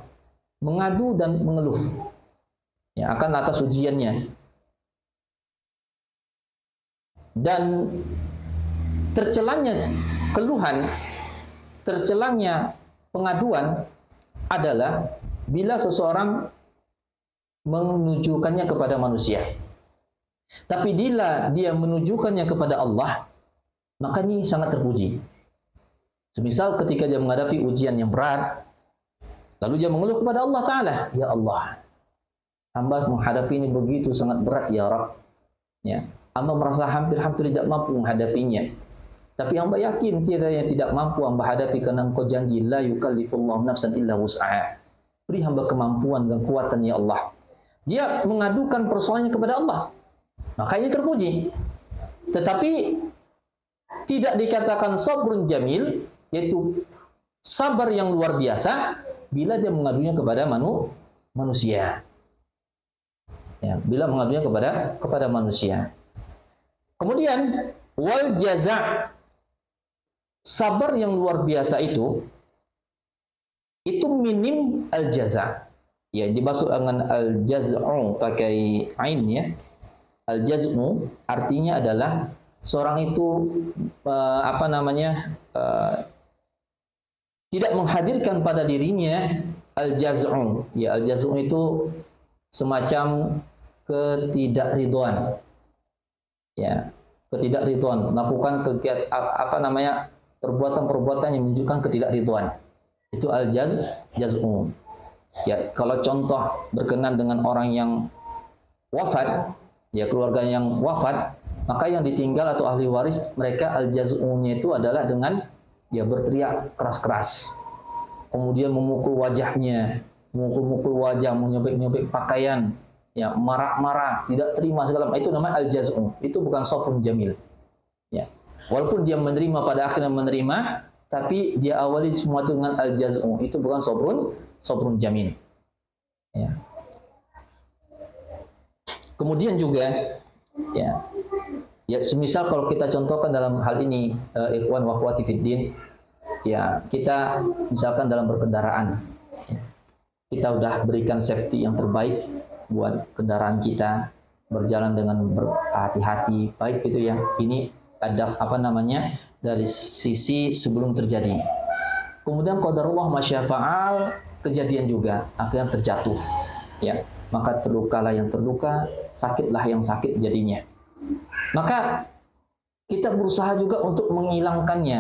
mengadu dan mengeluh. Ya, akan atas ujiannya. Dan tercelanya keluhan, tercelanya pengaduan adalah bila seseorang menunjukkannya kepada manusia. Tapi bila dia menunjukkannya kepada Allah, maka ini sangat terpuji. Semisal ketika dia menghadapi ujian yang berat, lalu dia mengeluh kepada Allah Ta'ala, ya Allah, hamba menghadapi ini begitu sangat berat ya Rabb. Ya, hamba merasa hampir-hampir tidak mampu menghadapinya. Tapi hamba yakin tiada yang tidak mampu hamba hadapi karena Engkau janji la yukallifullahu nafsan illa wus'aha. Beri hamba kemampuan dan kekuatan ya Allah. Dia mengadukan persoalannya kepada Allah. Maka ini terpuji. Tetapi tidak dikatakan sabrun jamil, yaitu sabar yang luar biasa bila dia mengadunya kepada manusia. Ya, bila mengadunya kepada manusia. Kemudian wal jaza', sabar yang luar biasa itu minim al-jaza'. Ya, dimaksud dengan al-jaz'u pakai ain ya. Al-jaz'u artinya adalah seorang itu tidak menghadirkan pada dirinya al-jaz'u. Ya, al-jaz'u itu semacam ketidakridhaan. Ya, ketidakridhaan, melakukan kegiatan perbuatan-perbuatan yang menunjukkan ketidakridhaan. Itu al-jaz'u. Ya, kalau contoh berkenan dengan orang yang wafat, ya keluarga yang wafat, maka yang ditinggal atau ahli waris mereka al-jaz'unya itu adalah dengan ya berteriak keras-keras, kemudian memukul wajahnya, memukul wajah, menyobek-nyobek pakaian, ya marah-marah, tidak terima segala macam. Itu namanya al-jaz'u. Itu bukan sabrun jamil. Ya. Walaupun dia menerima, pada akhirnya menerima, tapi dia awali semua itu dengan al-jaz'u. Itu bukan sabrun jamil. Ya. Kemudian juga ya semisal kalau kita contohkan dalam hal ini ikhwan wa akhwati fiddin, ya kita misalkan dalam berkendaraan, ya, kita udah berikan safety yang terbaik buat kendaraan kita, berjalan dengan berhati-hati, baik itu ya. Ini ada dari sisi sebelum terjadi. Kemudian qadarullah masyafa'al, kejadian juga, akhirnya terjatuh, ya, maka terlukalah yang terluka, sakitlah yang sakit jadinya. Maka kita berusaha juga untuk menghilangkannya,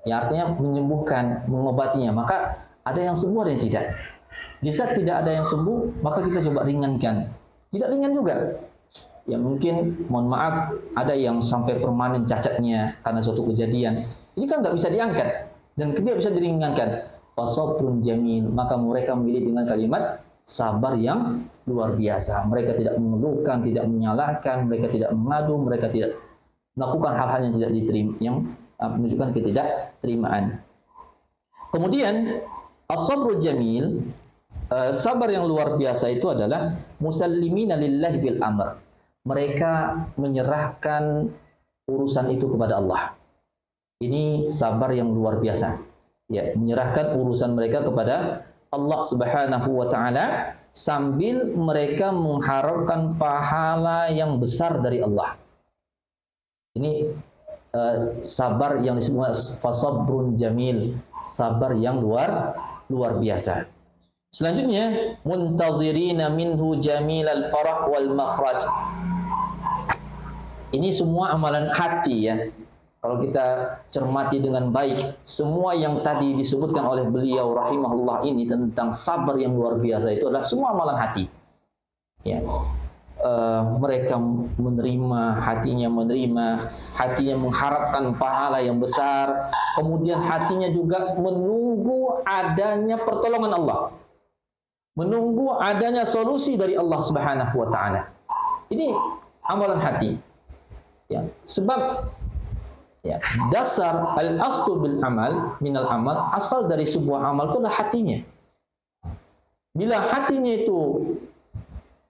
ya artinya menyembuhkan, mengobatinya. Maka ada yang sembuh, ada yang tidak. Di saat tidak ada yang sembuh, maka kita coba ringankan. Tidak ringan juga. Ya mungkin, mohon maaf, ada yang sampai permanen cacatnya karena suatu kejadian. Ini kan nggak bisa diangkat dan tidak bisa diringankan. Fasabrun jamil, maka mereka memilih dengan kalimat sabar yang luar biasa. Mereka tidak mengeluhkan, tidak menyalahkan, mereka tidak mengadu, mereka tidak melakukan hal-hal yang tidak diterima, yang menunjukkan ketidakterimaan. Kemudian as-sabrul jamil, sabar yang luar biasa itu adalah musallimina lillahi bil amr. Mereka menyerahkan urusan itu kepada Allah. Ini sabar yang luar biasa. Ya, menyerahkan urusan mereka kepada Allah Subhanahu wa taala sambil mereka mengharapkan pahala yang besar dari Allah. Ini sabar yang disebut fasabrun jamil, sabar yang luar biasa. Selanjutnya, muntazirina minhu jamilal farah wal makhraj. Ini semua amalan hati ya. Kalau kita cermati dengan baik, semua yang tadi disebutkan oleh beliau rahimahullah ini tentang sabar yang luar biasa itu adalah semua amalan hati. Ya. Mereka menerima, hatinya mengharapkan pahala yang besar, kemudian hatinya juga menunggu adanya pertolongan Allah, menunggu adanya solusi dari Allah Subhanahu wa taala. Ini amalan hati. Ya, sebab ya, dasar al-aslu bil amal minal amal, asal dari sebuah amal itu adalah hatinya. Bila hatinya itu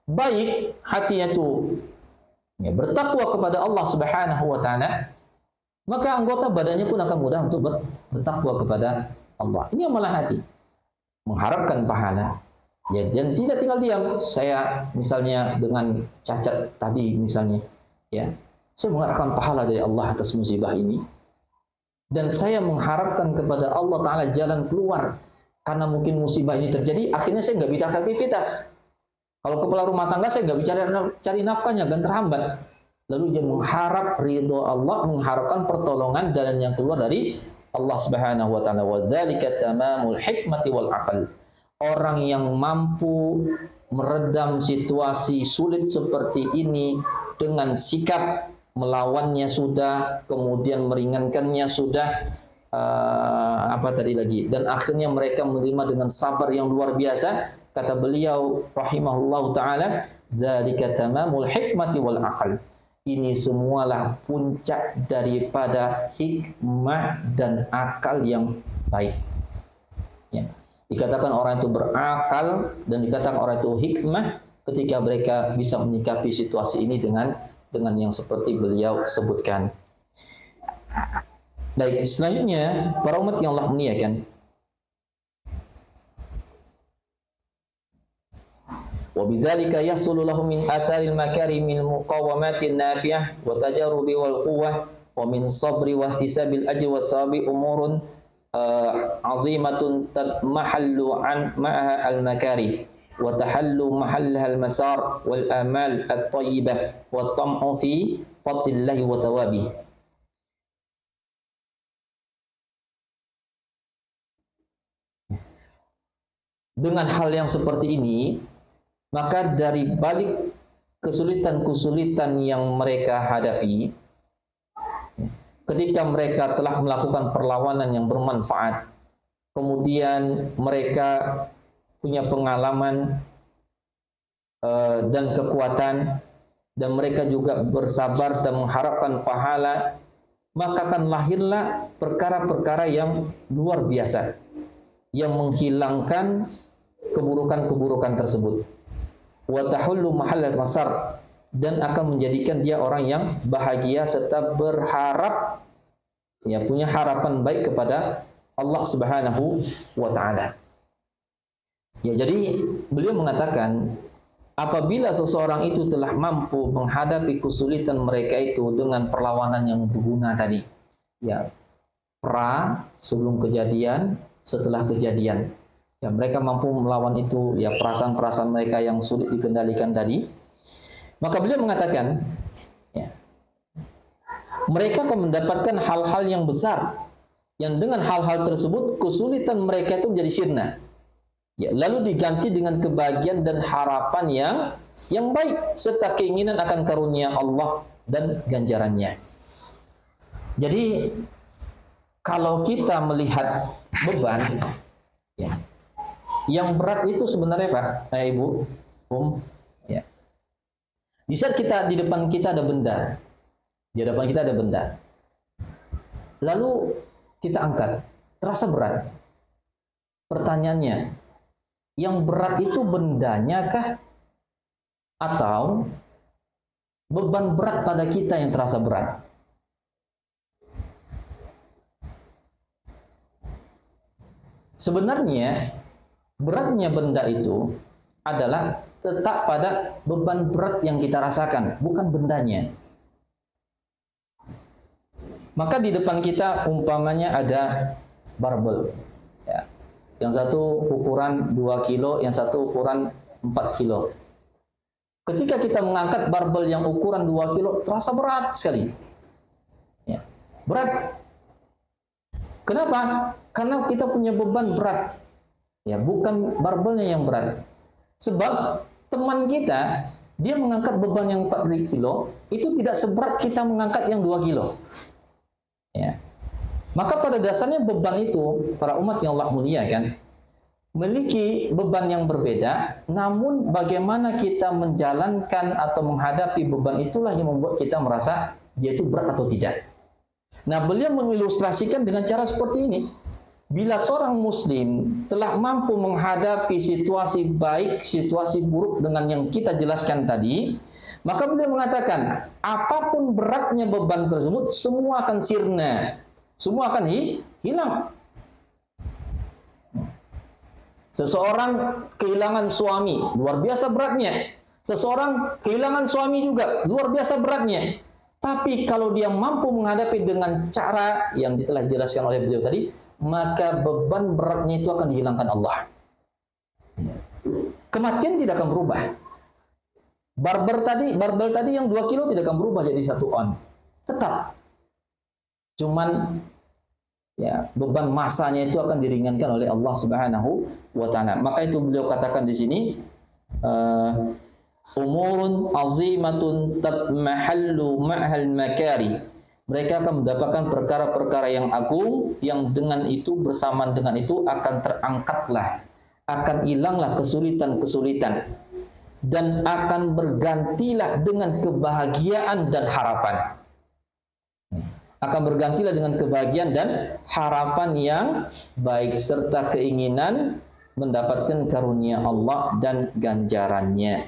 baik, hatinya itu ya, bertakwa kepada Allah Subhanahu wa taala, maka anggota badannya pun akan mudah untuk bertakwa kepada Allah. Ini amalan hati. Mengharapkan pahala. Ya, dan tidak tinggal diam. Saya misalnya dengan cacat tadi misalnya, ya. Saya mengharapkan pahala dari Allah atas musibah ini. Dan saya mengharapkan kepada Allah Ta'ala jalan keluar. Karena mungkin musibah ini terjadi, akhirnya saya nggak bisa aktivitas. Kalau kepala rumah tangga, saya nggak bisa cari nafkahnya, dan terhambat. Lalu dia mengharap ridho Allah, mengharapkan pertolongan dan yang keluar dari Allah Subhanahu wa Ta'ala. Wa dzalika tamamul hikmati wal aql. Orang yang mampu meredam situasi sulit seperti ini dengan sikap melawannya sudah, kemudian meringankannya sudah, dan akhirnya mereka menerima dengan sabar yang luar biasa. Kata beliau rahimahullahu taala, dzalika tamamul hikmati wal aql. Ini semualah puncak daripada hikmah dan akal yang baik. Ya. Dikatakan orang itu berakal dan dikatakan orang itu hikmah ketika mereka bisa menyikapi situasi ini dengan yang seperti beliau sebutkan. Baik, selanjutnya para umat yang Allah muliakan. Wa bidzalika yahsulu lahum min atharil makarimil muqawamatin nafi'ah wa tajarrubi wal quwwah wa min sabri wa ihtisabil ajri wa sawabi umurun azimatun mahallu an ma'aha al makari wa tahallu mahallaha al masar wal amal at tayyibah wa tam'u fi fadlillahi wa thawabi. Dengan hal yang seperti ini, maka dari balik kesulitan-kesulitan yang mereka hadapi ketika mereka telah melakukan perlawanan yang bermanfaat, kemudian mereka punya pengalaman dan kekuatan, dan mereka juga bersabar dan mengharapkan pahala, maka akan lahirlah perkara-perkara yang luar biasa yang menghilangkan keburukan-keburukan tersebut. Wa tahullu mahallal masar, dan akan menjadikan dia orang yang bahagia serta berharap, ya, punya harapan baik kepada Allah Subhanahu wa taala. Ya, jadi beliau mengatakan apabila seseorang itu telah mampu menghadapi kesulitan mereka itu dengan perlawanan yang berguna tadi, ya, sebelum kejadian, setelah kejadian, ya, mereka mampu melawan itu, ya, perasaan-perasaan mereka yang sulit dikendalikan tadi, maka beliau mengatakan, ya, mereka akan mendapatkan hal-hal yang besar, yang dengan hal-hal tersebut kesulitan mereka itu menjadi sirna, ya, lalu diganti dengan kebahagiaan dan harapan yang baik serta keinginan akan karunia Allah dan ganjarannya. Jadi kalau kita melihat beban, ya, yang berat itu sebenarnya, Pak, Ibu, ya, di saat di depan kita ada benda, lalu kita angkat, terasa berat. Pertanyaannya, yang berat itu bendanya kah? Atau beban berat pada kita yang terasa berat? Sebenarnya beratnya benda itu adalah tetap pada beban berat yang kita rasakan, bukan bendanya. Maka di depan kita umpamanya ada barbel, ya, yang satu ukuran 2 kilo, yang satu ukuran 4 kilo. Ketika kita mengangkat barbel yang ukuran 2 kilo, terasa berat sekali, ya, berat. Kenapa? Karena kita punya beban berat, ya, bukan barbelnya yang berat. Sebab teman kita, dia mengangkat beban yang 4 kilo, itu tidak seberat kita mengangkat yang 2 kilo. Ya. Maka pada dasarnya beban itu, para umat yang Allah muliakan, memiliki beban yang berbeda, namun bagaimana kita menjalankan atau menghadapi beban itulah yang membuat kita merasa dia itu berat atau tidak. Nah, beliau mengilustrasikan dengan cara seperti ini. Bila seorang muslim telah mampu menghadapi situasi baik, situasi buruk dengan yang kita jelaskan tadi, maka beliau mengatakan, apapun beratnya beban tersebut, semua akan sirna, semua akan hilang. Seseorang kehilangan suami, luar biasa beratnya. Seseorang kehilangan suami juga, luar biasa beratnya. Tapi kalau dia mampu menghadapi dengan cara yang telah dijelaskan oleh beliau tadi, maka beban beratnya itu akan dihilangkan Allah. Kematian tidak akan berubah. Barbel tadi yang 2 kilo tidak akan berubah jadi 1 on. Tetap. Cuman, ya, beban masanya itu akan diringankan oleh Allah Subhanahu wa taala. Maka itu beliau katakan di sini, umurun azimatun tatmahallu ma'hal makari. Mereka akan mendapatkan perkara-perkara yang agung, yang dengan itu, bersamaan dengan itu akan terangkatlah, akan hilanglah kesulitan-kesulitan, dan akan bergantilah dengan kebahagiaan dan harapan. Akan bergantilah dengan kebahagiaan dan harapan yang baik serta keinginan mendapatkan karunia Allah dan ganjarannya.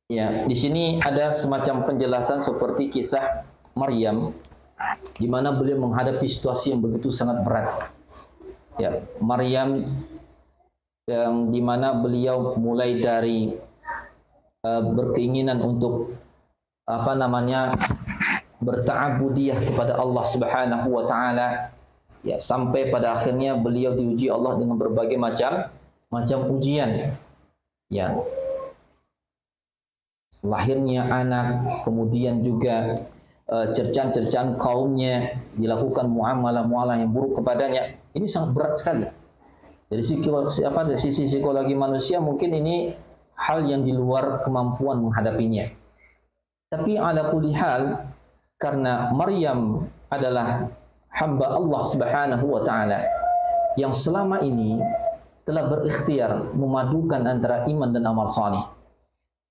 Ya, di sini ada semacam penjelasan seperti kisah Maryam, di mana beliau menghadapi situasi yang begitu sangat berat. Ya, Maryam yang di mana beliau mulai dari berkeinginan untuk berta'abudiyah kepada Allah Subhanahu wa taala, ya, sampai pada akhirnya beliau diuji Allah dengan berbagai macam ujian, ya, lahirnya anak, kemudian juga cercaan-cercaan kaumnya, dilakukan muamalah-muamalah yang buruk kepadanya. Ini sangat berat sekali. Dari sisi psikologi manusia mungkin ini hal yang di luar kemampuan menghadapinya. Tapi ala kulli hal, karena Maryam adalah hamba Allah Subhanahu wa taala yang selama ini telah berikhtiar memadukan antara iman dan amal saleh.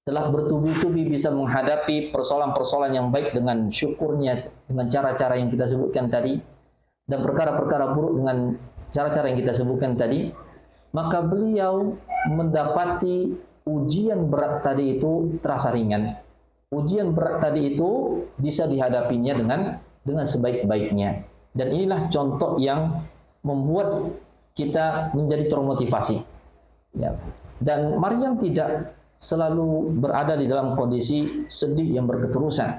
Telah bertubi-tubi bisa menghadapi persoalan-persoalan yang baik dengan syukurnya, dengan cara-cara yang kita sebutkan tadi, dan perkara-perkara buruk dengan cara-cara yang kita sebutkan tadi, maka beliau mendapati ujian berat tadi itu terasa ringan. Ujian berat tadi itu bisa dihadapinya dengan sebaik-baiknya. Dan inilah contoh yang membuat kita menjadi termotivasi. Ya. Dan Maryam tidak selalu berada di dalam kondisi sedih yang berketerusan,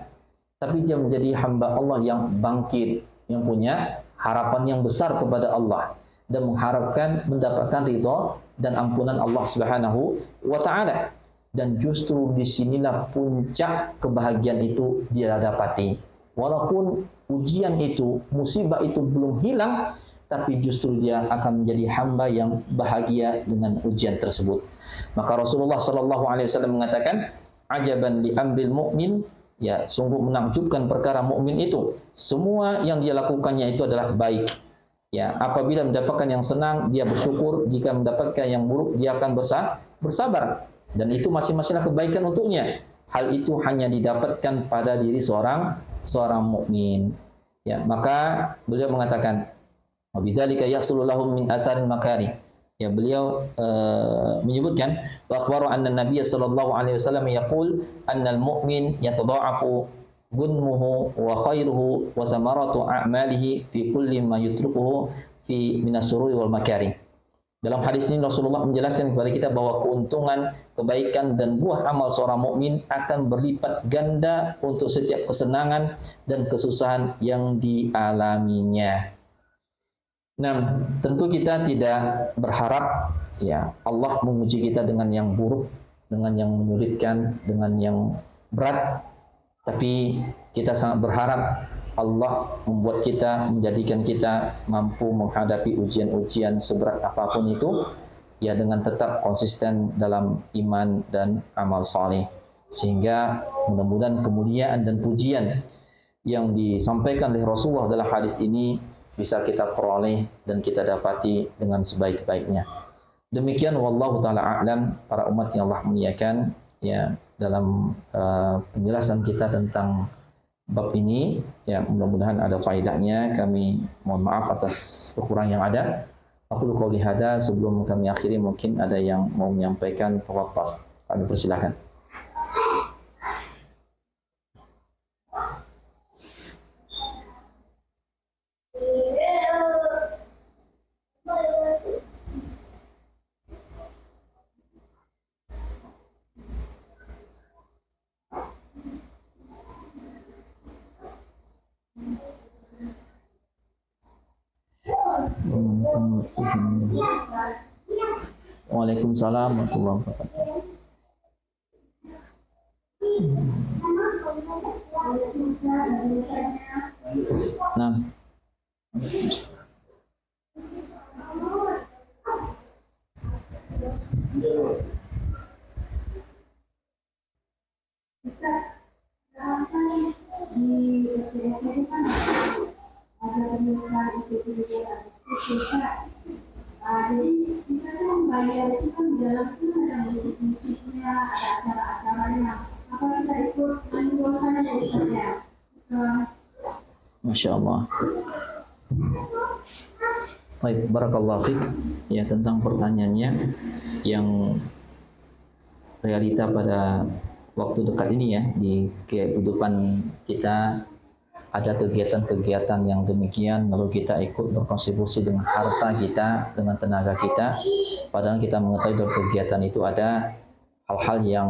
tapi dia menjadi hamba Allah yang bangkit, yang punya harapan yang besar kepada Allah dan mengharapkan mendapatkan ridha dan ampunan Allah Subhanahu wa taala. Dan justru disinilah puncak kebahagiaan itu dia dapati. Walaupun ujian itu, musibah itu belum hilang, tapi justru dia akan menjadi hamba yang bahagia dengan ujian tersebut. Maka Rasulullah sallallahu alaihi wasallam mengatakan, "Ajaban li amril mu'min," ya, sungguh menakjubkan perkara mukmin itu. Semua yang dia lakukannya itu adalah baik. Ya, apabila mendapatkan yang senang, dia bersyukur. Jika mendapatkan yang buruk, dia akan bersabar. Dan itu masing-masinglah kebaikan untuknya. Hal itu hanya didapatkan pada diri seorang mukmin. Ya, maka beliau mengatakan, "Wa bidzalika yahsulu lahum min atharil makari." Ya, beliau menyebutkan wa akhbaru anna Nabiy sallallahu alaihi wasallam yaqul annal mu'min yatadha'afu gunmuhu wa khairuhu wa samaratu a'malihi fi kulli ma yutrukuhu fi minas sururi wal makari. Dalam hadis ini Rasulullah menjelaskan kepada kita bahwa keuntungan, kebaikan dan buah amal seorang mukmin akan berlipat ganda untuk setiap kesenangan dan kesusahan yang dialaminya. Nah, tentu kita tidak berharap ya Allah menguji kita dengan yang buruk, dengan yang menyulitkan, dengan yang berat. Tapi kita sangat berharap Allah membuat kita, menjadikan kita mampu menghadapi ujian-ujian seberat apapun itu, ya dengan tetap konsisten dalam iman dan amal saleh. Sehingga mudah-mudahan kemuliaan dan pujian yang disampaikan oleh Rasulullah dalam hadis ini bisa kita peroleh dan kita dapati dengan sebaik-baiknya. Demikian wallahu taala a'lam, para umat yang Allah muliakan, ya dalam penjelasan kita tentang bab ini, ya mudah-mudahan ada faedahnya. Kami mohon maaf atas kekurangan yang ada. Aku qouli hada, sebelum kami akhiri mungkin ada yang mau menyampaikan, tafadhal. Kami persilakan. Waalaikumsalam warahmatullahi wabarakatuh. Nah, jadi kita kan bayar itu kan di dalam itu ada musik-musiknya, ada acara-acaranya. Apa kita ikut main bosan aja misalnya? Masya Allah. Baik, barakallahu fiik. Ya, tentang pertanyaannya yang realita pada waktu dekat ini ya, di kehidupan kita ada kegiatan-kegiatan yang demikian, lalu kita ikut berkontribusi dengan harta kita, dengan tenaga kita, padahal kita mengetahui dalam kegiatan itu ada hal-hal yang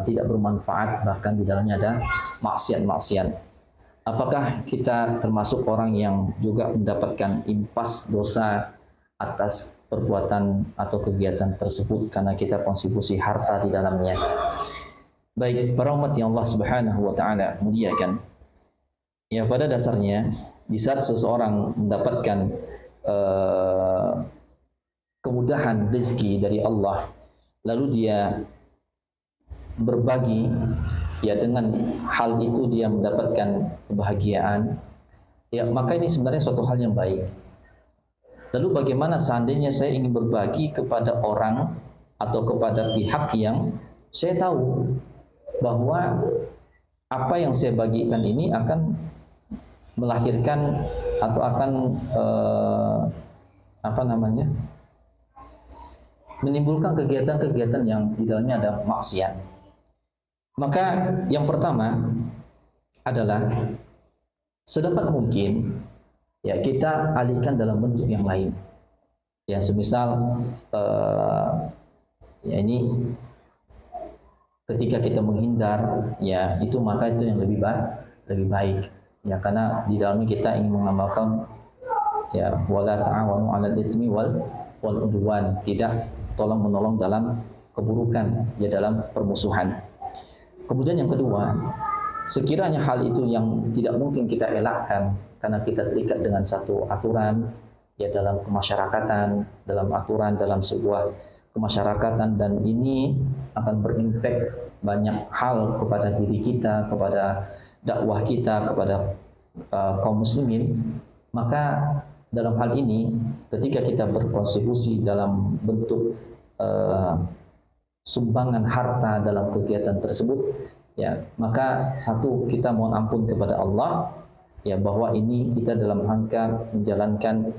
tidak bermanfaat, bahkan di dalamnya ada maksiat-maksiat. Apakah kita termasuk orang yang juga mendapatkan impas dosa atas perbuatan atau kegiatan tersebut karena kita kontribusi harta di dalamnya? Baik, para umat yang Allah Subhanahu wa taala muliakan, Ya, pada dasarnya di saat seseorang mendapatkan eh, kemudahan rezeki dari Allah, lalu dia berbagi, ya dengan hal itu dia mendapatkan kebahagiaan, ya maka ini sebenarnya suatu hal yang baik. Lalu bagaimana seandainya saya ingin berbagi kepada orang atau kepada pihak yang saya tahu bahwa apa yang saya bagikan ini akan melahirkan atau akan apa namanya, menimbulkan kegiatan-kegiatan yang di dalamnya ada maksiat. Maka yang pertama adalah sedapat mungkin ya kita alihkan dalam bentuk yang lain. Ya semisal ya ini ketika kita menghindar, ya itu maka itu yang lebih baik. Ya karena di dalamnya kita ingin mengamalkan ya wala ta'awanu 'alal ismi wal udwan, tidak tolong menolong dalam keburukan, ya dalam permusuhan. Kemudian yang kedua, sekiranya hal itu yang tidak mungkin kita elakkan karena kita terikat dengan satu aturan ya dalam kemasyarakatan, dalam aturan dalam sebuah kemasyarakatan, dan ini akan berimpact banyak hal kepada diri kita, kepada dakwah kita, kepada kaum muslimin, maka dalam hal ini ketika kita berkontribusi dalam bentuk sumbangan harta dalam kegiatan tersebut, ya maka satu kita mohon ampun kepada Allah ya bahwa ini kita dalam rangka menjalankan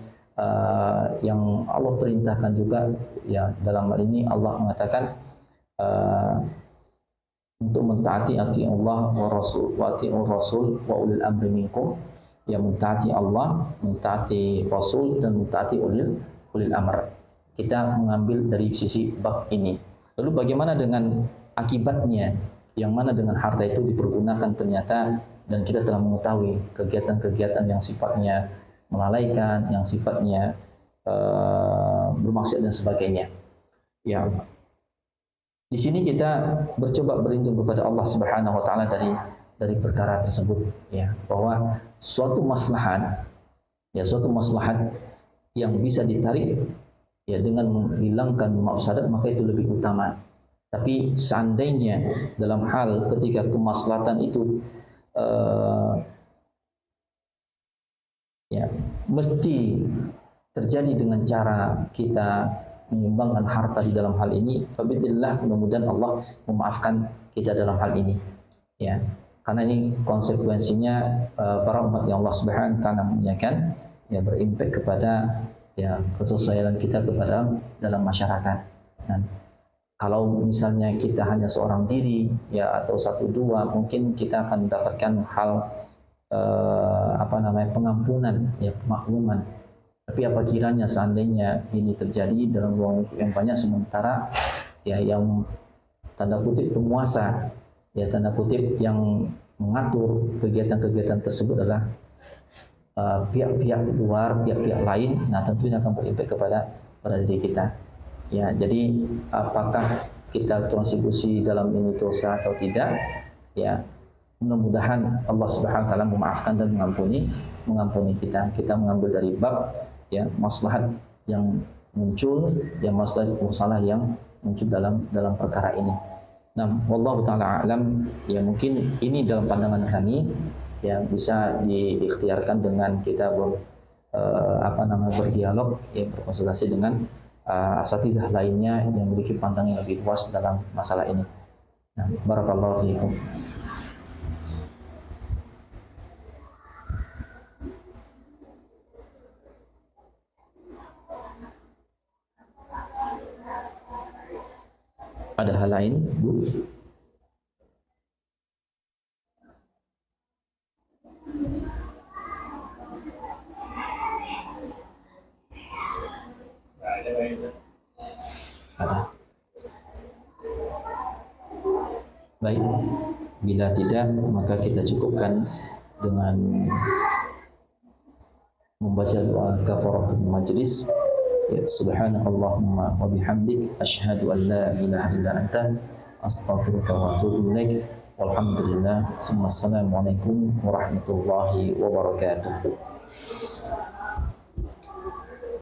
yang Allah perintahkan juga, ya dalam hal ini Allah mengatakan untuk mentaati Allah wa rasul wa atiur rasul wa ulil amri minkum, ya mentaati Allah, mentaati Rasul, dan mentaati ulil amr. Kita mengambil dari sisi bab ini. Lalu bagaimana dengan akibatnya? Yang mana dengan harta itu dipergunakan ternyata, dan kita telah mengetahui kegiatan-kegiatan yang sifatnya melalaikan, yang sifatnya bermaksud dan sebagainya. Ya, di sini kita bercoba berlindung kepada Allah Subhanahu wa taala dari perkara tersebut, ya bahwa suatu maslahat yang bisa ditarik ya dengan menghilangkan mafsadat, maka itu lebih utama. Tapi seandainya dalam hal ketika kemaslahatan itu ya mesti terjadi dengan cara kita menyumbangkan harta di dalam hal ini, fabidillah, mudah-mudahan Allah memaafkan kita dalam hal ini, ya karena ini konsekuensinya para umat yang Allah Subhanahu wa taala muliakan, ya berimpact kepada ya kesesuaian kita kepada dalam masyarakat. Dan kalau misalnya kita hanya seorang diri ya atau satu dua, mungkin kita akan mendapatkan hal pengampunan, ya pemakluman. Tapi apa kiranya seandainya ini terjadi dalam ruang yang banyak, sementara ya yang tanda kutip penguasa, ya tanda kutip yang mengatur kegiatan-kegiatan tersebut adalah pihak-pihak luar, pihak-pihak lain, nah tentunya akan berimpact kepada diri kita. Ya, jadi apakah kita kontribusi dalam ini dosa atau tidak? Ya, mudah-mudahan Allah Subhanahu wa taala memaafkan dan mengampuni kita. Kita mengambil dari bab ya maslahat yang muncul, ya masalah yang muncul dalam perkara ini. Nah, wallahu taala alam, ya mungkin ini dalam pandangan kami yang bisa diikhtiarkan dengan kita berdialog, ya berkonsultasi dengan asatizah lainnya yang memiliki pandangan yang lebih luas dalam masalah ini. Nah, barakallahu fiikum. Ada hal lain, Bu? Ada. Baik, bila tidak maka kita cukupkan dengan membaca doa kafaratul majlis. Ya, subhanakallahumma wa bihamdik asyhadu an la ilaha illa anta astaghfiruka wa atubu ilaik. Walhamdulillah. Assalamualaikum warahmatullahi wabarakatuh.